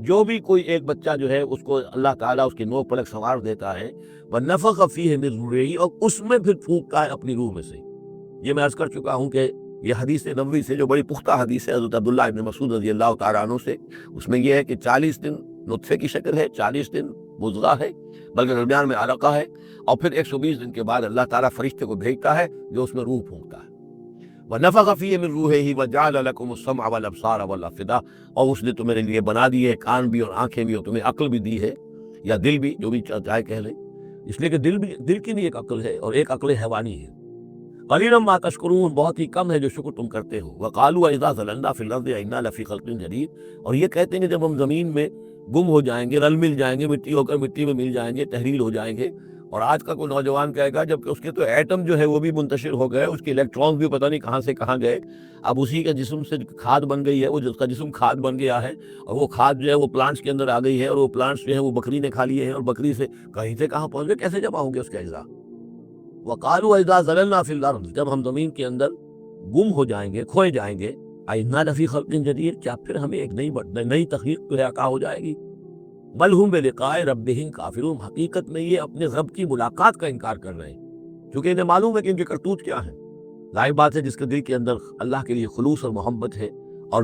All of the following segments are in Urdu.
جو بھی کوئی ایک بچہ جو ہے اس کو اللہ تعالیٰ اس کی نوک پلک سنوار دیتا ہے، وَنَفَخَ فِيهِ مِن رُوحِهِ، اور اس میں پھر پھونکتا ہے اپنی روح میں سے۔ یہ میں عرض کر چکا ہوں کہ یہ حدیث نبوی سے جو بڑی پختہ حدیث ہے حضرت عبداللہ ابن مسعود رضی اللہ تعالیٰ عنہ سے، اس میں یہ ہے کہ 40 دن نطفے کی شکل ہے، 40 دن مضغہ ہے، بلکہ درمیان میں علقہ ہے، اور پھر 120 دن کے بعد اللہ تعالیٰ فرشتے کو بھیجتا ہے جو اس میں روح پھونکتا ہے۔ وَنَفَخَ فِيهِ مِن رُوحِهِ وَجَعَلَ لَكُمُ السَّمْعَ وَالْأَبْصَارَ وَالْأَفْئِدَةَ، اور اس نے تمہارے لیے بنا دی ہے کان بھی اور آنکھیں بھی، اور تمہیں عقل بھی دی ہے، یا دل بھی، جو بھی چاہے کہہ لیں، اس لیے کہ دل کی بھی ایک عقل ہے اور ایک عقل حیوانی ہے۔ قلیلا ما تشکرون، بہت ہی کم ہے جو شکر تم کرتے ہو۔ وقالوا اذا ضللنا فی الارض انا لفی خلق جدید، اور یہ کہتے ہیں کہ جب ہم زمین میں گم ہو جائیں گے، رل مل جائیں گے، مٹی ہو کر مٹی میں مل جائیں گے، تحلیل ہو جائیں گے، اور آج کا کوئی نوجوان کہے گا جب کہ اس کے تو ایٹم جو ہے وہ بھی منتشر ہو گئے، اس کے الیکٹرانز بھی پتہ نہیں کہاں سے کہاں گئے، اب اسی کے جسم سے کھاد بن گئی ہے، وہ جس کا جسم کھاد بن گیا ہے، اور وہ کھاد جو ہے وہ پلانٹس کے اندر آ گئی ہے، اور وہ پلانٹس جو ہے وہ بکری نے کھا لیے ہیں، اور بکری سے کہیں سے کہاں پہنچ گئے، کیسے جمع ہوں گے اس کے اجزاء۔ وقالوا اذا ضللنا فی الارض، جب ہم زمین کے اندر گم ہو جائیں گے، کھوئے جائیں گے، انا لفی خلق جدید، کیا پھر ہمیں ایک نئی تخلیق جو ہے عطا ہو جائے گی؟ بل ہم بلقاء ربہم کافرون، حقیقت میں یہ اپنے رب کی ملاقات کا انکار کر رہے ہیں، کیونکہ انہیں معلوم ہے کہ ان کے کرتوت کیا ہیں۔ ظاہر بات ہے جس کے دل کے اندر اللہ کے لیے خلوص اور محبت ہے، اور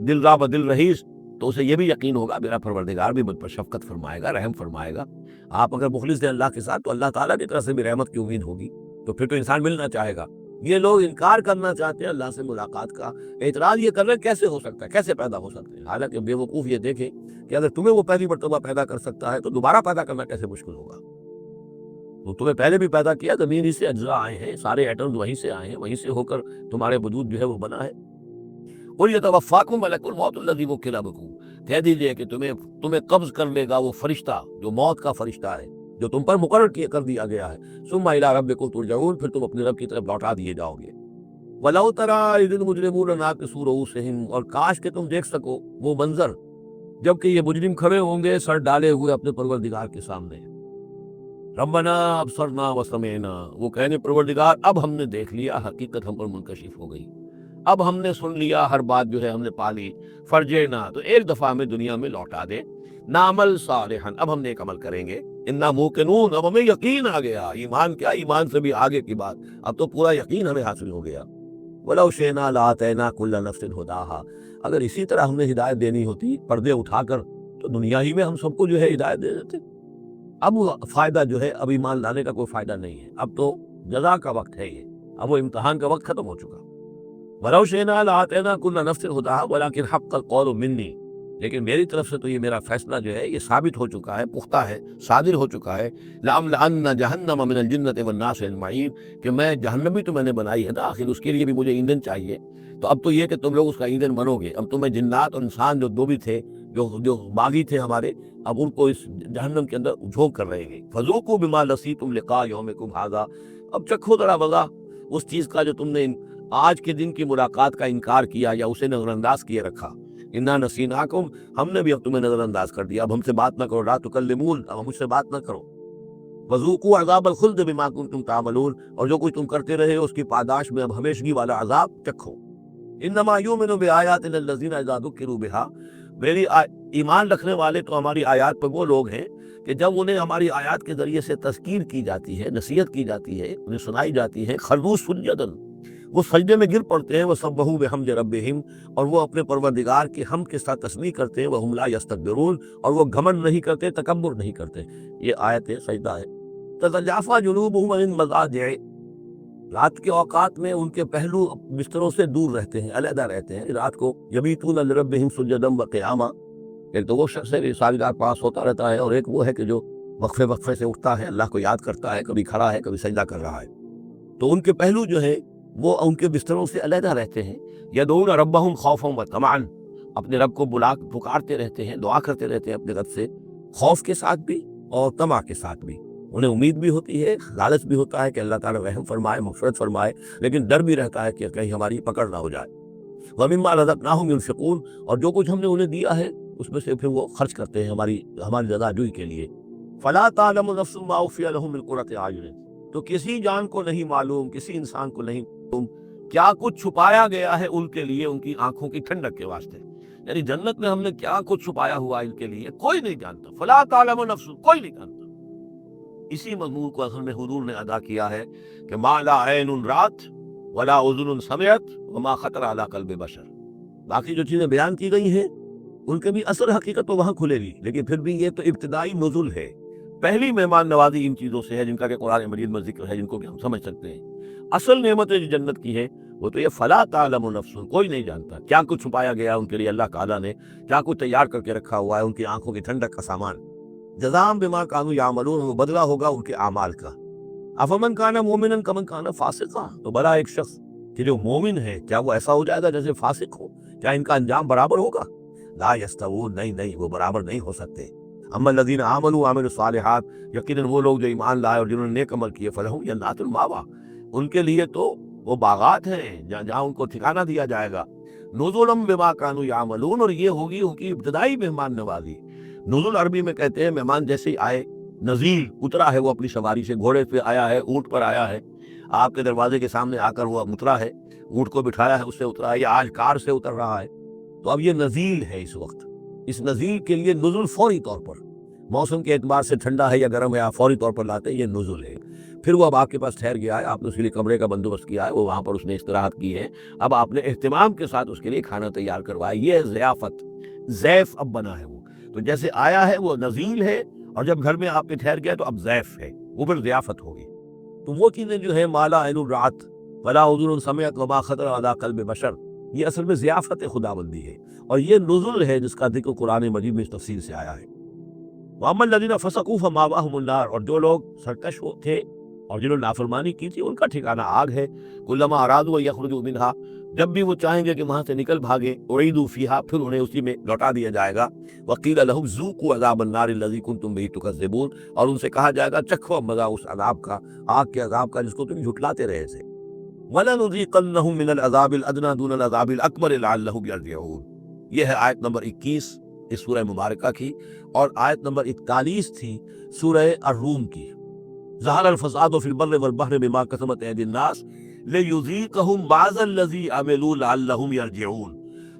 دل را بدل رہیس، تو اسے یہ بھی یقین ہوگا میرا پروردگار بھی مجھ پر شفقت فرمائے گا، رحم فرمائے گا۔ آپ اگر مخلص ہیں اللہ کے ساتھ تو اللہ تعالیٰ کی طرف سے بھی رحمت کی امید ہوگی، تو پھر تو انسان ملنا چاہے گا۔ یہ لوگ انکار کرنا چاہتے ہیں اللہ سے ملاقات کا، اعتراض یہ کر رہے ہیں کیسے ہو سکتا ہے، کیسے پیدا ہو سکتے ہیں، حالانکہ بے وقوف یہ دیکھیں کہ اگر تمہیں وہ پہلی مرتبہ پیدا کر سکتا ہے تو دوبارہ پیدا کرنا کیسے مشکل ہوگا۔ تو تمہیں پہلے بھی پیدا کیا، زمین ہی سے اجزاء آئے ہیں، سارے ایٹمز وہیں سے آئے ہیں، وہیں سے ہو کر تمہارے وجود جو ہے وہ بنا ہے۔ قُلْ يَتَوَفَّاكُم مَلَكُ الْمَوْتِ الَّذِي وُكِّلَ بِكُم، کہہ دیجئے کہ تمہیں قبض کر لے گا وہ فرشتہ جو موت کا فرشتہ ہے، جو تم پر مقرر کر دیا گیا ہے۔ ثُمَّ إِلَىٰ رَبِّكُمْ تُرْجَعُونَ، پھر تم اپنے رب کی طرف لوٹا دیے جاؤ گے۔ وَلَوْ تَرَىٰ إِذِ الْمُجْرِمُونَ نَاكِسُو رُءُوسِهِمْ، اور کاش کہ تم دیکھ سکو وہ منظر جبکہ یہ مجرم کھڑے ہوں گے سر ڈالے ہوئے اپنے پروردگار کے سامنے۔ ربنا ابصرنا وسمعنا، وہ کہنے پروردگار اب ہم نے دیکھ لیا، حقیقت ہم پر منکشف ہو گئی، اب ہم نے سن لیا، ہر بات جو ہے ہم نے پالی، فرجینا، تو ایک دفعہ ہمیں دنیا میں لوٹا دے، نعمل صالحا، اب ہم نیک عمل کریں گے، انا موقنون، اب ہمیں یقین آ گیا، ایمان کیا، ایمان سے بھی آگے کی بات، اب تو پورا یقین ہمیں حاصل ہو گیا۔ وَلَوْ شِئْنَا لَآتَيْنَا كُلَّ نَفْسٍ هُدَاهَا، اگر اسی طرح ہم نے ہدایت دینی ہوتی پردے اٹھا کر تو دنیا ہی میں ہم سب کو جو ہے ہدایت دے دیتے۔ اب وہ فائدہ جو ہے اب ایمان لانے کا کوئی فائدہ نہیں ہے، اب تو جزا کا وقت ہے، یہ اب وہ امتحان کا وقت ختم ہو چکا۔ وَلَوْ شِئْنَا لَآتَيْنَا كُلَّ نَفْسٍ هُدَاهَا وَلَٰكِنْ حَقَّ الْقَوْلُ مِنِّي، لیکن میری طرف سے تو یہ میرا فیصلہ جو ہے یہ ثابت ہو چکا ہے، پختہ ہے، صادر ہو چکا ہے، لَأَمْلَأَنَّ جَهَنَّمَ مِنَ الْجِنَّةِ وَالنَّاسِ أَجْمَعِينَ، کہ میں جہنم بھی تو میں نے بنائی ہے نا، آخر اس کے لیے بھی مجھے ایندھن چاہیے، تو اب تو یہ کہ تم لوگ اس کا ایندھن بنو گے، اب تمہیں جنات اور انسان جو دو بھی تھے، جو باغی تھے ہمارے، اب ان کو اس جہنم کے اندر جھونک کر رہیں گے۔ فَذُوقُوا بِمَا نَسِيتُمْ لِقَاءَ يَوْمِكُمْ هَٰذَا، اب چکھو ذرا مزہ اس چیز کا جو تم نے آج کے دن کی ملاقات کا انکار کیا یا اسے نظر انداز کیے رکھا۔ اِنَّا نَسِينَاكُمْ، ہم نے بھی اب تمہیں نظر انداز کر دیا، اب ہم سے بات نہ کرو، لَا تُكَلِّمُونَ، اب مجھ سے بات نہ کرو۔ وَذُوقُوا عَذَابَ الْخُلْدِ بِمَا كُنتُمْ تَعْمَلُونَ، اور جو کچھ تم کرتے رہے اس کی پاداش میں اب ہمیشگی والا عذاب چکھو۔ انما یؤمن بآیاتنا الذین اذا ذکروا بها، میری ایمان رکھنے والے تو ہماری آیات پر وہ لوگ ہیں کہ جب انہیں ہماری آیات کے ذریعے سے تذکیر کی جاتی ہے، نصیحت کی جاتی ہے، انہیں سنائی جاتی ہے، خروا سجدا، وہ سجدے میں گر پڑتے ہیں، وسبحوا بحمد ربہم، اور وہ اپنے پروردگار کے حمد کے ساتھ تسبیح کرتے ہیں، وہم لا یستکبرون، اور وہ گھمنڈ نہیں کرتے، تکبر نہیں کرتے۔ یہ آیت سجدہ ہے۔ تتجافی جنوبہم عن المضاجع، رات کے اوقات میں ان کے پہلو بستروں سے دور رہتے ہیں، علیحدہ رہتے ہیں رات کو، یبیتون لربہم سجدا وقیاما، ایک تو وہ شخص ہے ساری رات پاس ہوتا رہتا ہے، اور ایک وہ ہے کہ جو وقفے وقفے سے اٹھتا ہے، اللہ کو یاد کرتا ہے، کبھی کھڑا ہے کبھی سجدہ کر رہا ہے، تو ان کے پہلو جو ہے وہ ان کے بستروں سے علیحدہ رہتے ہیں۔ یدعون ربہم خوفا وطمعا، اپنے رب کو پکارتے رہتے ہیں، دعا کرتے رہتے ہیں اپنے رب سے، خوف کے ساتھ بھی اور طمع کے ساتھ بھی، انہیں امید بھی ہوتی ہے، لالچ بھی ہوتا ہے کہ اللہ تعالیٰ رحم فرمائے، مغفرت فرمائے، لیکن ڈر بھی رہتا ہے کہ کہیں ہماری پکڑ نہ ہو جائے۔ وَمِمَّا رَزَقْنَاهُمْ يُنْفِقُونَ، اور جو کچھ ہم نے انہیں دیا ہے اس میں سے پھر وہ خرچ کرتے ہیں ہماری رضا جوئی کے لیے۔ فَلَا تَعْلَمُ نَفْسٌ مَّا أُخْفِيَ لَهُم مِّن قُرَّةِ أَعْيُنٍ، تو کسی جان کو نہیں معلوم، کسی انسان کو نہیں معلوم کیا کچھ چھپایا گیا ہے ان کے لیے ان کی آنکھوں کی ٹھنڈک کے واسطے، یعنی جنت میں ہم نے کیا کچھ چھپایا ہوا ان کے لیے کوئی نہیں جانتا. فلا تعلم نفس، کوئی نہیں جانتا. اسی مضمون کو اصل میں حضور نے ادا کیا ہے کہ ما لا عین رات ولا اذن سمعت وما خطر علی قلب بشر. باقی جو چیزیں بیان کی گئی ہیں ان کے بھی اصل حقیقت تو وہاں کھلے گی، لیکن پھر بھی یہ تو ابتدائی نزول ہے. پہلی مہمان نوازی ان چیزوں سے ہے جن کا کہ قرآن مجید میں ذکر ہے، جن کو کہ ہم سمجھ سکتے ہیں. اصل نعمتیں جو جنت کی ہیں وہ تو یہ فلا تعلم نفس، کوئی نہیں جانتا کیا کچھ چھپایا گیا ان کے لیے اللہ تعالیٰ نے، کیا کچھ تیار کر کے رکھا ہوا ہے ان کی آنکھوں کی ٹھنڈک کا سامان. جزام بما کانوا یعملون، وہ بدلہ ہوگا ان کے اعمال کا. افمن کان مومنا کمن کان فاسقا، تو بلا ایک شخص کہ جو مومن ہے کیا وہ ایسا ہو جائے گا جیسے فاسق ہو؟ کیا ان کا انجام برابر ہوگا؟ لا یستوون، نہیں وہ برابر نہیں ہو سکتے. اما الذین آمنوا وعملوا الصالحات، یقیناً وہ لوگ جو ایمان لائے اور جنہوں نے نیک عمل کیے، فلہم جنات المأویٰ، ان کے لیے تو وہ باغات ہیں جہاں ان کو ٹھکانہ دیا جائے گا. نزلا بما کانوا یعملون، اور یہ ہوگی ان کی ابتدائی مہمان نوازی. نزول عربی میں کہتے ہیں مہمان جیسے ہی آئے، نزیل اترا ہے وہ اپنی سواری سے، گھوڑے پہ آیا ہے، اونٹ پر آیا ہے، آپ کے دروازے کے سامنے آ کر وہ اترا ہے، اونٹ کو بٹھایا ہے، اس سے اترا ہے، یا آج کار سے اتر رہا ہے. تو اب یہ نزیل ہے اس وقت. اس نزیل کے لیے نزول فوری طور پر، موسم کے اعتبار سے ٹھنڈا ہے یا گرم ہے، آپ فوری طور پر لاتے ہیں، یہ نزول ہے. پھر وہ اب آپ کے پاس ٹھہر گیا ہے، آپ نے اس کے لیے کمرے کا بندوبست کیا ہے، وہ وہاں پر اس نے استراحت کی ہے، اب آپ نے اہتمام کے ساتھ اس کے لیے کھانا تیار کروایا. یہ ہے ضیافت، ضیف اب بنا ہے وہ. تو جیسے آیا ہے وہ نزیل ہے، اور جب گھر میں آپ کے ٹھہر گیا تو اب ضیف ہے، وہ پھر ضیافت ہوگی. تو وہ چیزیں جو ہے مالا عین رات ولا اذن سمعت وما خطر علی قلب بشر، یہ اصل میں ضیافت خدا بندی ہے، اور یہ نزول ہے جس کا ذکر قرآن مجید میں اس تفصیل سے آیا ہے. وَأَمَّا الَّذِينَ فَسَقُوا فَمَأْوَاهُمُ النَّارُ، اور جو لوگ سرکش تھے اور جنہوں نے نافرمانی کی تھی ان کا ٹھکانہ آگ ہے. كُلَّمَا أَرَادُوا أَن يَخْرُجُوا مِنْهَا، جب بھی وہ چاہیں گے کہ وہاں سے نکل بھاگے، أُعِيدُوا فِيهَا، پھر انہیں اسی میں لوٹا دیا جائے گا. وَقِيلَ لَهُمْ ذُوقُوا عَذَابَ النَّارِ الَّذِي كُنتُمْ بِهِ تُكَذِّبُونَ، اور ان سے کہا جائے گا چکھو مزہ اس عذاب کا، آگ کے عذاب کا جس کو تم جھٹلاتے رہے تھے. وَلَنُذِيقَنَّهُم مِّنَ الْعَذَابِ الْأَدْنَىٰ دُونَ الْعَذَابِ الْأَكْبَرِ لَعَلَّهُمْ يَرْجِعُونَ. یہ ہے آیت نمبر 21 اس سورہ مبارکہ کی، اور آیت نمبر 41 تھی سورہ الروم کی. ظہر الفساد فی البر والبحر بما کسبت ایدی الناس لیذیقہم بعض الذی عملوا لعلہم یرجعون.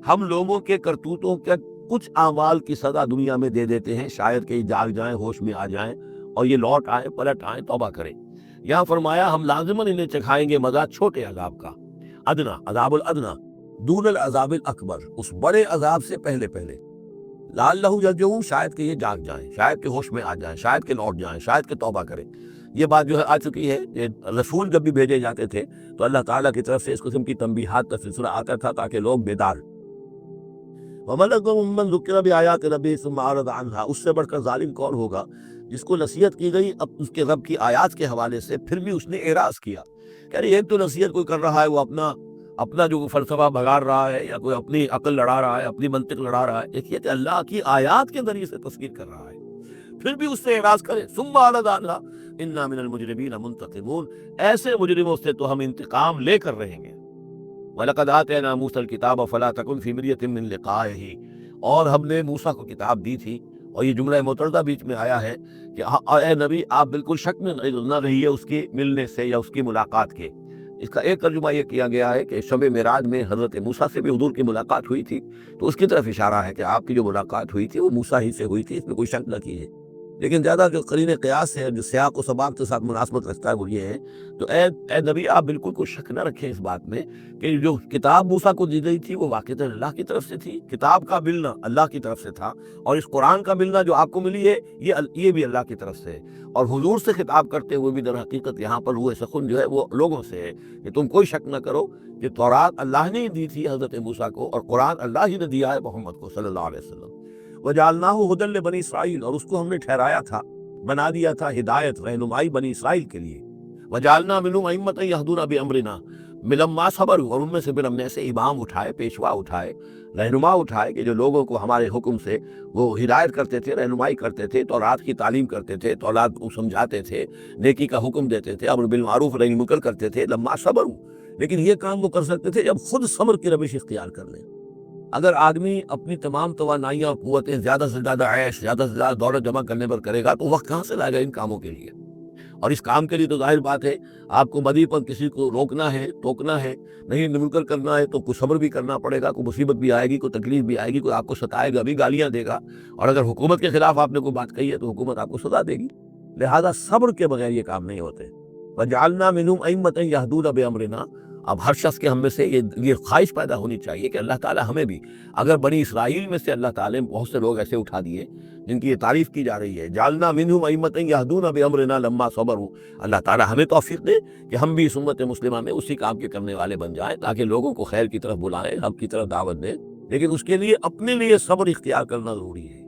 ہم لوگوں کے کرتوتوں کے کچھ اعمال کی سزا دنیا میں دے دیتے ہیں، شاید کہ یہ جاگ جائیں، ہوش میں آ جائیں اور یہ لوٹ آئیں، پلٹ آئیں، توبہ کریں. یہاں فرمایا ہم لازماً انہیں چکھائیں گے مزہ چھوٹے عذاب کا، ادنا، عذاب الادنا، دون العذاب الاکبر، اس بڑے عذاب سے پہلے پہلے. لعلہم یرجعون، شاید کہ یہ جاگ جائیں، شاید کہ ہوش میں آ جائیں، شاید کہ لوٹ جائیں، شاید کہ توبہ کریں. یہ بات جو ہے آ چکی ہے کہ رسول جب بھی بھیجے جاتے تھے تو اللہ تعالیٰ کی طرف سے اس قسم کی تنبیہات کا سلسلہ آتا تھا تاکہ لوگ بیدار. وَمَنْ أَظْلَمُ مِمَّنْ ذُكِّرَ بِآيَاتِ رَبِّهِ ثُمَّ أَعْرَضَ عَنْهَا، اس سے بڑھ کر ظالم کون ہوگا جس کو نصیحت کی گئی اب اس کے رب کی آیات کے حوالے سے پھر بھی اس نے اعراض کیا. کہ ایک تو نصیحت کوئی کر رہا ہے، وہ اپنا جو فلسفہ بگاڑ رہا ہے، یا کوئی اپنی عقل لڑا رہا ہے، اپنی منطق لڑا رہا ہے. ایک یہ کہ اللہ کی آیات کے ذریعے سے تذکیر کر رہا ہے، پھر بھی اس سے اعراض کرے. ثم اعرض عنها انا من المجرمین منتقمون، ایسے مجرموں سے تو ہم انتقام لے کر رہیں گے. وَلَقَدْ آتَيْنَا مُوسَى الْكِتَابَ فَلَا تَكُنْ فِي مِرْيَةٍ مِّن لِقَائِهِ، اور ہم نے موسیٰ کو کتاب دی تھی، اور یہ جملہ متردہ بیچ میں آیا ہے کہ اے نبی آپ بالکل شک میں نہ رہیے اس کے ملنے سے یا اس کی ملاقات کے. اس کا ایک ترجمہ یہ کیا گیا ہے کہ شب معراج میں حضرت موسیٰ سے بھی حضور کی ملاقات ہوئی تھی، تو اس کی طرف اشارہ ہے کہ آپ کی جو ملاقات ہوئی تھی وہ موسیٰ ہی سے ہوئی تھی، اس میں کوئی شک نہ کیجیے. لیکن زیادہ جو قرین قیاس ہے، جو سیاق و سباق کے ساتھ مناسبت رکھتا ہے وہ یہ ہے، تو اے نبی آپ بالکل کوئی شک نہ رکھیں اس بات میں کہ جو کتاب موسیٰ کو دی گئی تھی وہ واقعتاً اللہ کی طرف سے تھی، کتاب کا ملنا اللہ کی طرف سے تھا، اور اس قرآن کا ملنا جو آپ کو ملی ہے یہ بھی اللہ کی طرف سے ہے. اور حضور سے خطاب کرتے ہوئے بھی در حقیقت یہاں پر ہوئے سخن جو ہے وہ لوگوں سے ہے کہ تم کوئی شک نہ کرو کہ تورات اللہ نے ہی دی تھی حضرت موسیٰ کو، اور قرآن اللہ ہی نے دیا ہے محمد کو صلی اللہ علیہ وسلم. وَجَعَلْنَاهُ هُدًى لِبَنِي إِسْرَائِيلَ، اور اس کو ہم نے ٹھہرایا تھا، بنا دیا تھا ہدایت، رہنمائی بنی اسرائیل کے لیے. وَجَعَلْنَا مِنْهُمْ أَئِمَّةً يَهْدُونَ بِأَمْرِنَا لَمَّا صَبَرُوا، اور ان میں سے پھر ہم نے ایسے امام اٹھائے، پیشوا اٹھائے، رہنما اٹھائے کہ جو لوگوں کو ہمارے حکم سے وہ ہدایت کرتے تھے، رہنمائی کرتے تھے، تورات کی تعلیم کرتے تھے، تورات کو سمجھاتے تھے، نیکی کا حکم دیتے تھے، امر بالمعروف نہی منکر کرتے تھے. لما صبروا، لیکن یہ کام وہ کر سکتے تھے جب خود صبر کی روش اختیار کر لیں. اگر آدمی اپنی تمام توانائیاں اور قوتیں زیادہ سے زیادہ عیش، زیادہ سے زیادہ دولت جمع کرنے پر کرے گا تو وقت کہاں سے لائے گا ان کاموں کے لیے؟ اور اس کام کے لیے تو ظاہر بات ہے آپ کو بدی پر کسی کو روکنا ہے، ٹوکنا ہے، نہیں منکر کرنا ہے، تو کچھ صبر بھی کرنا پڑے گا، کوئی مصیبت بھی آئے گی، کوئی تکلیف بھی آئے گی، کوئی آپ کو ستائے گا بھی، گالیاں دے گا، اور اگر حکومت کے خلاف آپ نے کوئی بات کہی ہے تو حکومت آپ کو سزا دے گی۔ لہذا صبر کے بغیر یہ کام نہیں ہوتے۔ وَجَعَلْنَا مِنْهُمْ أَئِمَّةً يَهْدُونَ بِأَمْرِنَا۔ اب ہر شخص کے ہم میں سے یہ خواہش پیدا ہونی چاہیے کہ اللہ تعالیٰ ہمیں بھی، اگر بنی اسرائیل میں سے اللہ تعالیٰ نے بہت سے لوگ ایسے اٹھا دیے جن کی یہ تعریف کی جا رہی ہے، جعلنا منہم ائمۃ یہدون بامرنا لما صبروا، اللہ تعالیٰ ہمیں توفیق دے کہ ہم بھی اس امت مسلمہ میں اسی کام کے کرنے والے بن جائیں، تاکہ لوگوں کو خیر کی طرف بلائیں، حق کی طرف دعوت دیں، لیکن اس کے لیے اپنے لیے صبر اختیار کرنا ضروری ہے۔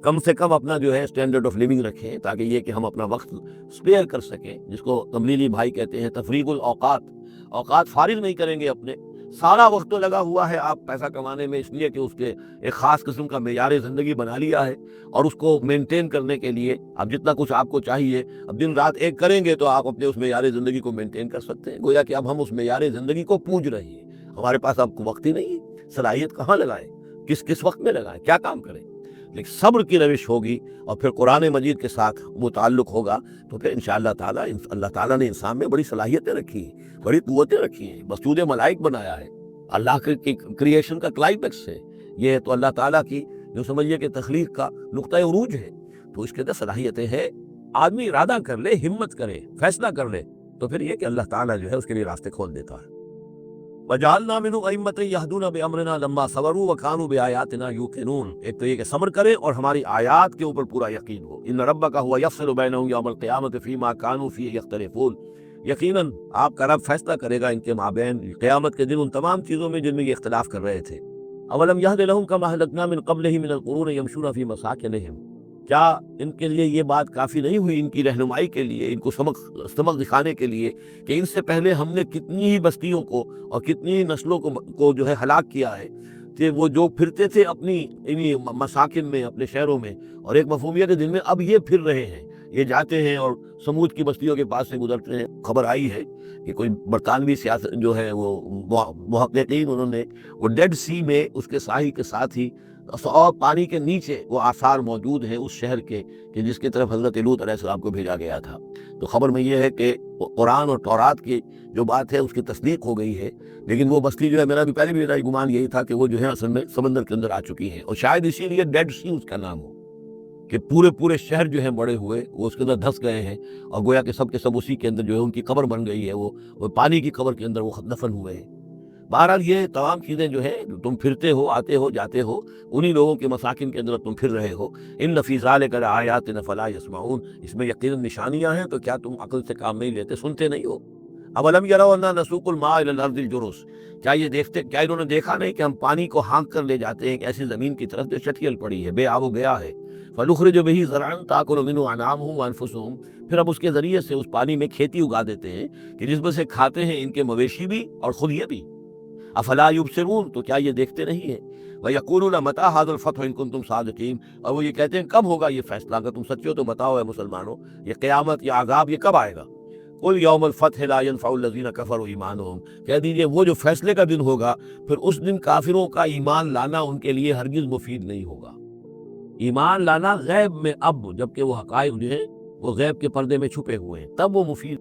کم سے کم اپنا جو ہے اسٹینڈرڈ آف لیونگ رکھیں، تاکہ یہ کہ ہم اپنا وقت اسپیئر کر سکیں، جس کو تبلیغی بھائی کہتے ہیں تفریغ الاوقات۔ اوقات فارغ نہیں کریں گے اپنے، سارا وقت تو لگا ہوا ہے آپ پیسہ کمانے میں، اس لیے کہ اس کے ایک خاص قسم کا معیار زندگی بنا لیا ہے، اور اس کو مینٹین کرنے کے لیے اب جتنا کچھ آپ کو چاہیے، اب دن رات ایک کریں گے تو آپ اپنے اس معیار زندگی کو مینٹین کر سکتے ہیں۔ گویا کہ اب ہم اس معیار زندگی کو پوج رہے ہیں، ہمارے پاس اب وقت ہی نہیں ہے، صلاحیت کہاں لگائیں، کس وقت میں لگائیں، کیا کام کریں۔ لیکن صبر کی روش ہوگی اور پھر قرآن مجید کے ساتھ وہ تعلق ہوگا، تو پھر انشاءاللہ تعالیٰ اللہ تعالیٰ نے انسان میں بڑی صلاحیتیں رکھی ہیں، بڑی قوتیں رکھی ہیں، مسجود ملائک بنایا ہے، اللہ کی کریشن کا کلائمیکس ہے یہ، تو اللہ تعالیٰ کی جو سمجھیے کہ تخلیق کا نقطۂ عروج ہے، تو اس کے اندر صلاحیتیں ہیں۔ آدمی ارادہ کر لے، ہمت کرے، فیصلہ کر لے، تو پھر یہ کہ اللہ تعالیٰ جو ہے اس کے لیے راستے کھول دیتا ہے۔ وَجَعَلْنَا مِنْهُمْ أَئِمَّةً يَهْدُونَ بِأَمْرِنَا لَمَّا صَبَرُوا وَكَانُوا بِآيَاتِنَا يُوقِنُونَ۔ ایک تو یہ کہ صبر کرے اور ہماری آیات کے اوپر پورا یقین ہو۔ إِنَّ رَبَّكَ هُوَ يَفْصِلُ بَيْنَهُمْ يَوْمَ الْقِيَامَةِ فِيمَا كَانُوا فِيهِ يَخْتَلِفُونَ۔ یقیناً آپ کا رب فیصلہ کرے گا ان کے مابین قیامت کے دن ان تمام چیزوں میں جن میں یہ اختلاف کر رہے تھے۔ أَوَلَمْ يَهْدِ لَهُمْ كَمَا أَهْلَكْنَا مِنْ قَبْلِهِمْ مِنَ الْقُرُونِ يَمْشُونَ فِي مَسَاكِنِهِمْ۔ کیا ان کے لیے یہ بات کافی نہیں ہوئی، ان کی رہنمائی کے لیے، ان کو سبق دکھانے کے لیے، کہ ان سے پہلے ہم نے کتنی ہی بستیوں کو اور کتنی ہی نسلوں کو جو ہے ہلاک کیا ہے، کہ وہ جو پھرتے تھے اپنی انہی مساکن میں، اپنے شہروں میں، اور ایک مفہومیت دن میں اب یہ پھر رہے ہیں، یہ جاتے ہیں اور سمود کی بستیوں کے پاس سے گزرتے ہیں۔ خبر آئی ہے کہ کوئی برطانوی سیاست جو ہے وہ محققین، انہوں نے وہ ڈیڈ سی میں اس کے ساحل کے ساتھ ہی اور پانی کے نیچے وہ آثار موجود ہیں اس شہر کے، کہ جس کی طرف حضرت لوط علیہ السلام کو بھیجا گیا تھا۔ تو خبر میں یہ ہے کہ قرآن اور تورات کی جو بات ہے اس کی تصدیق ہو گئی ہے، لیکن وہ بستی جو ہے، میرا بھی پہلے بھی میرا گمان یہی تھا کہ وہ جو ہے اصل میں سمندر کے اندر آ چکی ہے، اور شاید اسی لیے ڈیڈ سی اس کا نام ہو، کہ پورے شہر جو ہیں بڑے ہوئے وہ اس کے اندر دھس گئے ہیں، اور گویا کہ سب کے سب اسی کے اندر جو ہے ان کی قبر بن گئی ہے، وہ پانی کی قبر کے اندر وہ دفن ہوئے ہیں۔ بہرحال یہ تمام چیزیں جو ہے، تم پھرتے ہو، آتے ہو، جاتے ہو، انہی لوگوں کے مساکن کے اندر تم پھر رہے ہو۔ ان فی ذلک لآیات فلا یسمعون، اس میں یقیناً نشانیاں ہیں، تو کیا تم عقل سے کام نہیں لیتے، سنتے نہیں ہو؟ اولم یروا انا نسوق الماء الی الارض الجرز، کیا انہوں نے دیکھا نہیں کہ ہم پانی کو ہانک کر لے جاتے ہیں ایک ایسی زمین کی طرف جو چٹیل پڑی ہے، بے آب و گیا ہے، فنخرج به زرعا تاکل منه انعامهم وانفسهم، پھر اب اس کے ذریعے سے اس پانی میں کھیتی اگا دیتے ہیں کہ جس میں سے کھاتے ہیں ان کے مویشی بھی اور خود یہ بھی۔ افلا یبصرون، تو کیا یہ دیکھتے نہیں ہیں؟ وَيَقُولُونَ مَتَىٰ هَٰذَا الْفَتْحُ إِن كُنتُمْ صَادِقِينَ، اور وہ یہ کہتے ہیں کب ہوگا یہ فیصلہ، اگر تم سچے ہو تو بتاؤ اے مسلمانوں، یہ قیامت یا عذاب یہ کب آئے گا؟ قُلْ يَوْمَ الْفَتْحِ لَا يَنفَعُ الَّذِينَ كَفَرُوا إِيمَانُهُمْ، کہہ دیجئے وہ جو فیصلے کا دن ہوگا، پھر اس دن کافروں کا ایمان لانا ان کے لیے ہرگز مفید نہیں ہوگا۔ ایمان لانا غیب میں اب، جبکہ وہ حقائق جو ہیں وہ غیب کے پردے میں چھپے ہوئے ہیں، تب وہ مفید،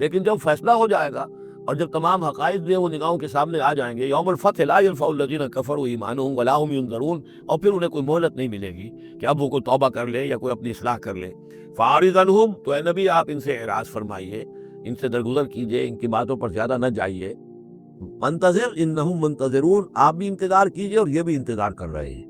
لیکن جب فیصلہ ہو جائے گا اور جب تمام حقائق جو ہیں وہ نگاہوں کے سامنے آ جائیں گے، یوم الفتح لا ينفع الذین کفروا ایمانهم ولا هم ينظرون، اور پھر انہیں کوئی مہلت نہیں ملے گی کہ اب وہ کوئی توبہ کر لے یا کوئی اپنی اصلاح کر لے۔ فاعرض عنہم، تو اے نبی آپ ان سے اعراض فرمائیے، ان سے درگزر کیجئے، ان کی باتوں پر زیادہ نہ جائیے۔ منتظر انہم منتظرون، آپ بھی انتظار کیجئے اور یہ بھی انتظار کر رہے ہیں۔